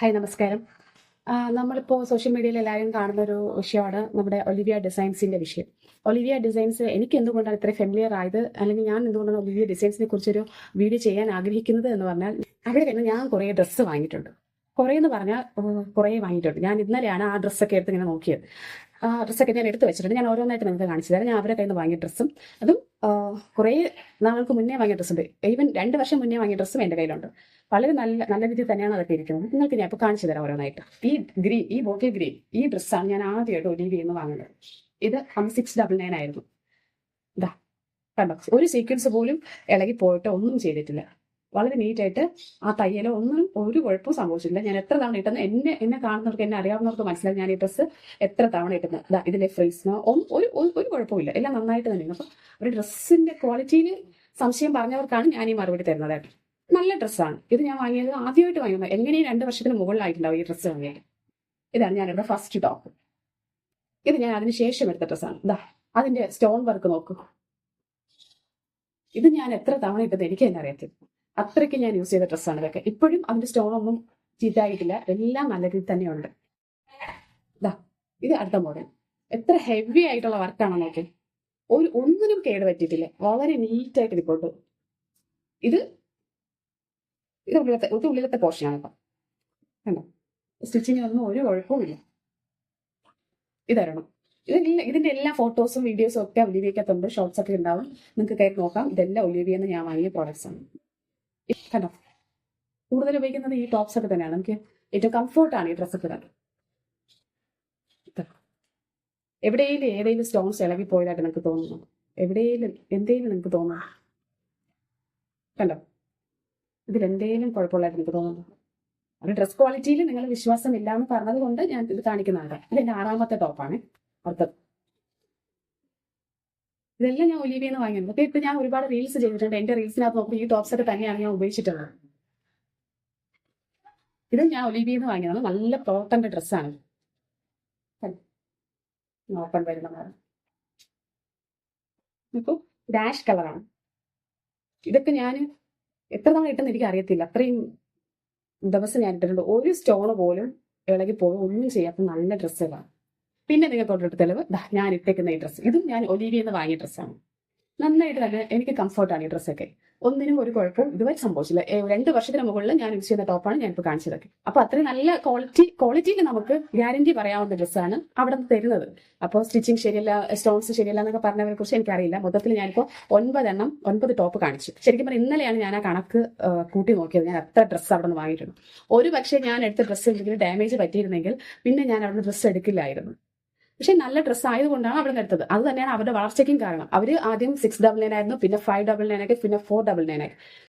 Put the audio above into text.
Hi നമസ്കാരം. നമ്മളിപ്പോൾ social മീഡിയയിൽ എല്ലാവരും കാണുന്ന ഒരു വിഷയമാണ് നമ്മുടെ ഒലിവിയ ഡിസൈൻസിന്റെ വിഷയം. ഒലിവിയ ഡിസൈൻസ് എനിക്ക് എന്തുകൊണ്ടാണ് ഇത്ര ഫെമിലിയർ ആയത്, അല്ലെങ്കിൽ ഞാൻ എന്തുകൊണ്ടാണ് ഒലിവിയ ഡിസൈൻസിനെ കുറിച്ചൊരു വീഡിയോ ചെയ്യാൻ ആഗ്രഹിക്കുന്നത് എന്ന് പറഞ്ഞാൽ, അവിടെ കഴിഞ്ഞ് ഞാൻ കുറേ ഡ്രസ്സ് വാങ്ങിയിട്ടുണ്ട്. കുറേ എന്ന് പറഞ്ഞാൽ കുറേ വാങ്ങിയിട്ടുണ്ട്. ഞാൻ ഇന്നലെയാണ് ആ ഡ്രസ്സൊക്കെ എടുത്ത് ഇങ്ങനെ നോക്കിയത്. ആ ഡ്രസ്സൊക്കെ ഞാൻ എടുത്ത് വെച്ചിട്ടുണ്ട്. ഞാൻ ഓരോന്നായിട്ട് നിങ്ങൾക്ക് കാണിച്ചു തരാം. ഞാൻ അവരുടെ കയ്യിൽ നിന്ന് വാങ്ങിയ ഡ്രസ്സും അതും കുറേ നാൾക്ക് മുന്നേ വാങ്ങിയ ഡ്രസ്സുണ്ട്. ഈവൻ 2 വർഷം മുന്നേ വാങ്ങിയ ഡ്രസ്സും എൻ്റെ കയ്യിലുണ്ട്. വളരെ നല്ല നല്ല രീതിയിൽ തന്നെയാണ് അതൊക്കെ ഇരിക്കുന്നത്. നിങ്ങൾക്ക് ഞാൻ ഇപ്പോൾ കാണിച്ചു തരാം ഓരോന്നായിട്ട്. ഈ ബോട്ടിൽ ഗ്രീൻ ഈ ഡ്രസ്സാണ് ഞാൻ ആദ്യമായിട്ട് ഒലിവിയിൽ നിന്ന് വാങ്ങുന്നത്. ഇത് 699 ആയിരുന്നു. ഇതാ കണ്ടോ, ഒരു സീക്വൻസ് പോലും ഇളകി പോയിട്ട് ഒന്നും ചെയ്തിട്ടില്ല. വളരെ നീറ്റായിട്ട് ആ തയ്യലോ ഒന്നും ഒരു കുഴപ്പവും സംഭവിച്ചില്ല. ഞാൻ എത്ര തവണ ഇട്ടെന്ന് എന്നെ കാണുന്നവർക്ക്, എന്നെ അറിയാവുന്നവർക്ക് മനസ്സിലായി ഞാൻ ഈ ഡ്രസ്സ് എത്ര തവണ ഇട്ടുന്നത്. ഇതാ ഇതിലെ ഫ്രിൽസിനോ ഒരു കുഴപ്പമില്ല, എല്ലാം നന്നായിട്ട് തന്നെ. അപ്പൊ ഒരു ഡ്രസ്സിന്റെ ക്വാളിറ്റിയിൽ സംശയം പറഞ്ഞവർക്കാണ് ഞാൻ ഈ മറുപടി തരുന്നത്. നല്ല ഡ്രസ്സാണ് ഇത്. ഞാൻ വാങ്ങിയത് ആദ്യമായിട്ട് വാങ്ങിയത്. എങ്ങനെയും 2 വർഷത്തിന് മുകളിലായിട്ടുണ്ടാവും ഈ ഡ്രസ്സ് വാങ്ങിയത്. ഇതാണ് ഞാനിവിടെ ഫസ്റ്റ് ടോപ്പ്. ഇത് ഞാൻ അതിന് ശേഷം എടുത്ത ഡ്രസ്സാണ്. ഇതാ അതിന്റെ സ്റ്റോൺ വർക്ക് നോക്കൂ. ഇത് ഞാൻ എത്ര തവണ ഇട്ടത് എനിക്ക് തന്നെ അറിയത്തില്ല. അത്രയ്ക്ക് ഞാൻ യൂസ് ചെയ്ത ഡ്രസ്സാണ് ഇതൊക്കെ. ഇപ്പോഴും അതിന്റെ സ്റ്റോൺ ഒന്നും ചീത്തായിട്ടില്ല, എല്ലാം നല്ല രീതിയിൽ തന്നെയുണ്ട്. ഇതാ ഇത് അടുത്ത മോഡൽ. എത്ര ഹെവി ആയിട്ടുള്ള വർക്കാണോ നോക്കി. ഒന്നിനും കേട് പറ്റിയിട്ടില്ല, വളരെ നീറ്റായിട്ട് ഇരിപ്പോട്ട്. ഇത് ഉള്ളിലത്തെ പോർഷനാണ്. ഇപ്പം കണ്ടോ, സ്റ്റിച്ചിങ് ഒന്നും ഒരു കുഴപ്പമില്ല. ഇതരണം ഇതിന്റെ എല്ലാ ഫോട്ടോസും വീഡിയോസും ഒക്കെ ഒലിവിയക്കത്തുണ്ട്, ഷോർട്സ് ഒക്കെ ഉണ്ടാവും, നിങ്ങൾക്ക് കയറി നോക്കാം. ഇതെല്ലാം ഒലിവിയെന്ന് ഞാൻ വാങ്ങിയ പ്രോഡക്ട്സ് ആണ്. കണ്ടോ, കൂടുതൽ ഉപയോഗിക്കുന്നത് ഈ ടോപ്സ് ഒക്കെ തന്നെയാണ്. നമുക്ക് ഏറ്റവും കംഫർട്ടാണ് ഈ ഡ്രസ്സൊക്കെ ഇടാൻ. ഏതെങ്കിലും സ്റ്റോൺസ് ഇളകി പോയതായിട്ട് നിങ്ങൾക്ക് തോന്നുന്നു? എന്തെങ്കിലും നിങ്ങൾക്ക് തോന്നുന്നു? കണ്ടോ, ഇതിലെന്തെങ്കിലും കുഴപ്പമുള്ളതായിട്ട് നിങ്ങൾക്ക് തോന്നുന്നു? ഒരു ഡ്രസ് ക്വാളിറ്റിയിൽ നിങ്ങൾ വിശ്വാസം ഇല്ല എന്ന് പറഞ്ഞത് കൊണ്ട് ഞാൻ ഇത് കാണിക്കുന്നതാണ്. ഇതെന്റെ 6ാമത്തെ ടോപ്പാണ്. അടുത്തത് ഇതെല്ലാം ഞാൻ ഒലിവിയെന്ന് വാങ്ങിയത്. ഒക്കെ ഇപ്പൊ ഞാൻ ഒരുപാട് റീൽസ് ചെയ്തിട്ടുണ്ട്. എന്റെ റീൽസിനകത്ത് നോക്കുമ്പോൾ ഈ ടോപ്സ് ഒക്കെ തന്നെയാണ് ഞാൻ ഉപയോഗിച്ചിട്ടുള്ളത്. ഇത് ഞാൻ ഒലിവിയെന്ന് വാങ്ങിയതാണ്. നല്ല കോട്ടന്റെ ഡ്രസ്സാണ്. ഓപ്പൺ വരുന്ന ഇപ്പൊ ഡാഷ് കളറാണ്. ഇതൊക്കെ ഞാൻ എത്ര തവണ ഇട്ടെന്ന് എനിക്ക് അറിയത്തില്ല. അത്രയും ദിവസം ഞാൻ ഇട്ടിട്ടുണ്ട്. ഒരു സ്റ്റോണ് പോലും ഇളകി പോയി ഒന്നും ചെയ്യാത്ത നല്ല ഡ്രസ്സുകളാണ്. പിന്നെ നിങ്ങൾക്ക് കൊണ്ടിട്ട് തെളിവ് ഞാൻ ഇട്ടേക്കുന്ന ഈ ഡ്രസ്സ്. ഇതും ഞാൻ ഒലിവിയെന്ന് വാങ്ങിയ ഡ്രസ്സാണ്. നന്നായിട്ട് തന്നെ എനിക്ക് കംഫർട്ടാണ് ഈ ഡ്രസ്സൊക്കെ. ഒന്നിനും ഒരു കുഴപ്പവും ഇതുവരെ സംഭവിച്ചില്ല. 2 വർഷത്തിന് മുകളിൽ ഞാൻ യൂസ് ചെയ്യുന്ന ടോപ്പാണ് ഞാനിപ്പോൾ കാണിച്ചതൊക്കെ. അപ്പൊ അത്രയും നല്ല ക്വാളിറ്റിയിൽ നമുക്ക് ഗ്യാരണ്ടി പറയാവുന്ന ഡ്രസ്സാണ് അവിടെ നിന്ന് തരുന്നത്. അപ്പോൾ സ്റ്റിച്ചിങ് ശരിയല്ല, സ്റ്റോൺസ് ശരിയല്ല എന്നൊക്കെ പറഞ്ഞവരെ കുറിച്ച് എനിക്കറിയില്ല. മൊത്തത്തിൽ ഞാനിപ്പോൾ 9 ടോപ്പ് കാണിച്ചു. ശരിക്കും പറഞ്ഞാൽ ഇന്നലെയാണ് ഞാൻ ആ കണക്ക് കൂട്ടി നോക്കിയത്. ഞാൻ എത്ര ഡ്രസ്സ് അവിടെ നിന്ന് വാങ്ങിയിട്ടുണ്ട്. ഒരു പക്ഷേ ഞാൻ എടുത്ത ഡ്രസ്സ് എന്തെങ്കിലും ഡാമേജ് പറ്റിയിരുന്നെങ്കിൽ പിന്നെ ഞാൻ അവിടെ നിന്ന് ഡ്രസ്സ് എടുക്കില്ലായിരുന്നു. പക്ഷെ നല്ല ഡ്രസ്സ് ആയതുകൊണ്ടാണ് അവിടെ നിന്ന് എടുത്തത്. അത് തന്നെയാണ് അവരുടെ വളർച്ചയ്ക്കും കാരണം. അവർ ആദ്യം 699 ആയിരുന്നു, പിന്നെ 599 ആക്കി, പിന്നെ 499 ആയി.